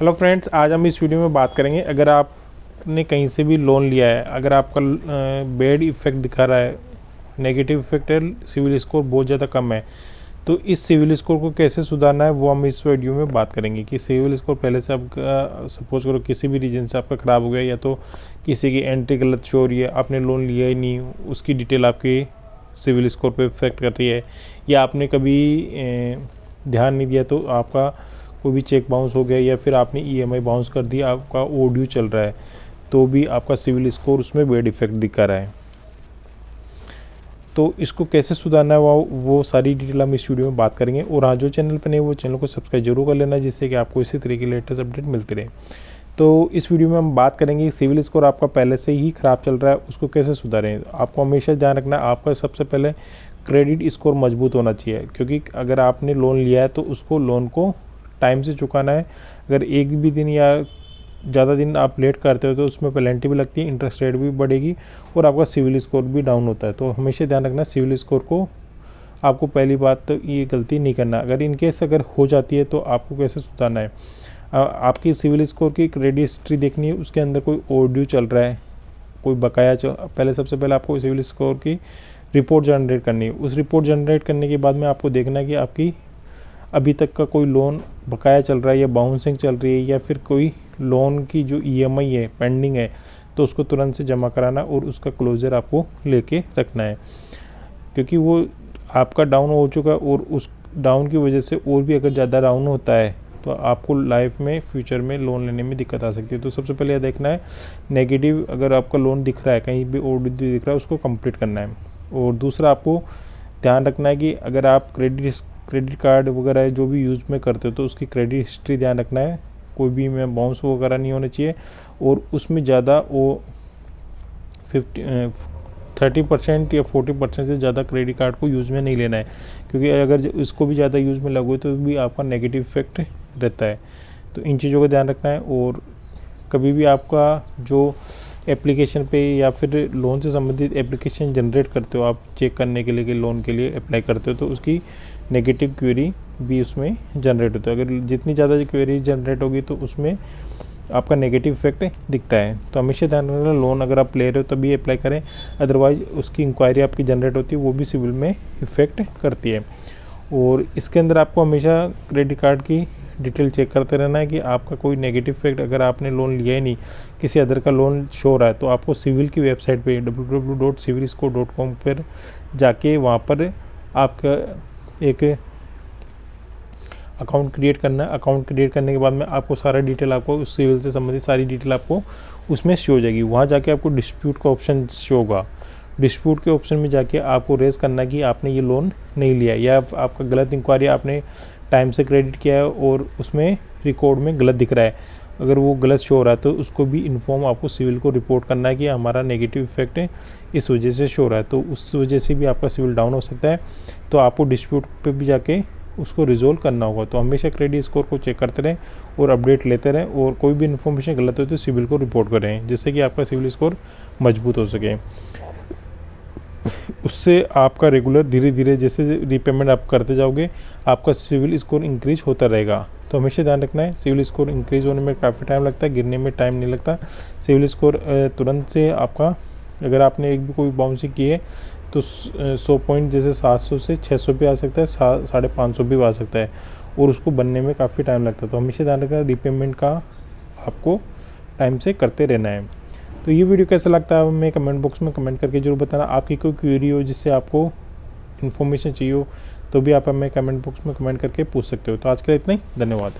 Hello friends, आज हम इस वीडियो में बात करेंगे अगर आपने कहीं से भी लोन लिया है, अगर आपका बैड इफ़ेक्ट दिखा रहा है, नेगेटिव इफेक्ट है, सिविल स्कोर बहुत ज़्यादा कम है, तो इस सिविल स्कोर को कैसे सुधारना है वो हम इस वीडियो में बात करेंगे। कि सिविल स्कोर पहले से आपका सपोज करो किसी भी रीजन से आपका ख़राब हो गया, या तो किसी की एंट्री गलत शो हो रही है, आपने लोन लिया ही नहीं, उसकी डिटेल आपके सिविल स्कोर पे इफेक्ट कर रही है, या आपने कभी ध्यान नहीं दिया तो आपका कोई भी चेक बाउंस हो गया, या फिर आपने ईएमआई बाउंस कर दिया, आपका ओड्यू चल रहा है, तो भी आपका सिविल स्कोर उसमें बैड इफेक्ट दिखा रहा है। तो इसको कैसे सुधारना है वो सारी डिटेल हम इस वीडियो में बात करेंगे। और हाँ, जो चैनल पर नहीं वो चैनल को सब्सक्राइब जरूर कर लेना, जिससे कि आपको इसी तरीके की लेटेस्ट अपडेट मिलती रहे। तो इस वीडियो में हम बात करेंगे सिविल स्कोर आपका पहले से ही ख़राब चल रहा है, उसको कैसे सुधारें। आपको हमेशा ध्यान रखना है, आपका सबसे पहले क्रेडिट स्कोर मजबूत होना चाहिए, क्योंकि अगर आपने लोन लिया है तो उसको लोन को टाइम से चुकाना है। अगर एक भी दिन या ज़्यादा दिन आप लेट करते हो तो उसमें पेनल्टी भी लगती है, इंटरेस्ट रेट भी बढ़ेगी और आपका सिविल स्कोर भी डाउन होता है। तो हमेशा ध्यान रखना सिविल स्कोर को आपको पहली बात तो ये गलती नहीं करना। अगर इनकेस अगर हो जाती है तो आपको कैसे सुधारना है, आपकी सिविल स्कोर की क्रेडिट हिस्ट्री देखनी है, उसके अंदर कोई ओवरड्यू चल रहा है, कोई बकाया पहले सबसे पहले आपको सिविल स्कोर की रिपोर्ट जनरेट करनी है। उस रिपोर्ट जनरेट करने के बाद में आपको देखना है कि आपकी अभी तक का कोई लोन बकाया चल रहा है या बाउंसिंग चल रही है, या फिर कोई लोन की जो ईएमआई है पेंडिंग है, तो उसको तुरंत से जमा कराना और उसका क्लोजर आपको लेके रखना है, क्योंकि वो आपका डाउन हो चुका है और उस डाउन की वजह से और भी अगर ज़्यादा डाउन होता है तो आपको लाइफ में फ्यूचर में लोन लेने में दिक्कत आ सकती है। तो सबसे पहले यह देखना है नेगेटिव अगर आपका लोन दिख रहा है, कहीं भी ओवरड्यू दिख रहा है, उसको कंप्लीट करना है। और दूसरा आपको ध्यान रखना है कि अगर आप क्रेडिट कार्ड वगैरह जो भी यूज़ में करते हो तो उसकी क्रेडिट हिस्ट्री ध्यान रखना है, कोई भी में बाउंस वगैरह नहीं होना चाहिए, और उसमें ज़्यादा वो 30% या 40% से ज़्यादा क्रेडिट कार्ड को यूज़ में नहीं लेना है, क्योंकि अगर इसको भी ज़्यादा यूज़ में लगो तो भी आपका नेगेटिव इफेक्ट रहता है। तो इन चीज़ों का ध्यान रखना है। और कभी भी आपका जो एप्लीकेशन पे या फिर लोन से संबंधित एप्लीकेशन जनरेट करते हो, आप चेक करने के लिए कि लोन के लिए अप्लाई करते हो, तो उसकी नेगेटिव क्वेरी भी उसमें जनरेट होता है। अगर जितनी ज़्यादा क्वेरी जनरेट होगी तो उसमें आपका नेगेटिव इफेक्ट दिखता है। तो हमेशा ध्यान रखना, लोन अगर आप ले रहे हो तभी अप्लाई करें, अदरवाइज उसकी इंक्वायरी आपकी जनरेट होती है, वो भी सिविल में इफ़ेक्ट करती है। और इसके अंदर आपको हमेशा क्रेडिट कार्ड की डिटेल चेक करते रहना है कि आपका कोई नेगेटिव इफेक्ट, अगर आपने लोन लिया ही नहीं, किसी अदर का लोन शो हो रहा है, तो आपको सिविल की वेबसाइट पे www.civilscore.com पर जाके वहाँ पर आपका एक अकाउंट क्रिएट करना है। अकाउंट क्रिएट करने के बाद में आपको सारा डिटेल, आपको उस सिविल से संबंधित सारी डिटेल आपको उसमें शो हो जाएगी। वहाँ जाके आपको डिस्प्यूट का ऑप्शन शो होगा। डिस्प्यूट के ऑप्शन में जाके आपको रेज करना कि आपने ये लोन नहीं लिया, या आपका गलत इंक्वायरी आपने टाइम से क्रेडिट किया है और उसमें रिकॉर्ड में गलत दिख रहा है, अगर वो गलत शो हो रहा है तो उसको भी इन्फॉर्म आपको सिविल को रिपोर्ट करना है कि हमारा नेगेटिव इफेक्ट है इस वजह से शो हो रहा है, तो उस वजह से भी आपका सिविल डाउन हो सकता है। तो आपको डिस्प्यूट पे भी जाके उसको रिजोल्व करना होगा। तो हमेशा क्रेडिट स्कोर को चेक करते रहें और अपडेट लेते रहें, और कोई भी इन्फॉर्मेशन गलत हो तो सिविल को रिपोर्ट करें, जिससे कि आपका सिविल स्कोर मजबूत हो सके। उससे आपका रेगुलर धीरे धीरे जैसे रीपेमेंट आप करते जाओगे, आपका सिविल स्कोर इंक्रीज होता रहेगा। तो हमेशा ध्यान रखना है, सिविल स्कोर इंक्रीज होने में काफ़ी टाइम लगता है, गिरने में टाइम नहीं लगता। सिविल स्कोर तुरंत से आपका, अगर आपने एक भी कोई बाउंसिंग की है तो 100 पॉइंट जैसे 700 से 600 भी आ सकता है, 550 भी आ सकता है, और उसको बनने में काफ़ी टाइम लगता है। तो हमेशा ध्यान रखना रीपेमेंट का आपको टाइम से करते रहना है। तो ये वीडियो कैसा लगता है हमें कमेंट बॉक्स में कमेंट करके जरूर बताना। आपकी कोई क्वेरी हो जिससे आपको इन्फॉर्मेशन चाहिए हो तो भी आप हमें कमेंट बॉक्स में कमेंट करके पूछ सकते हो। तो आज के लिए इतना ही, धन्यवाद।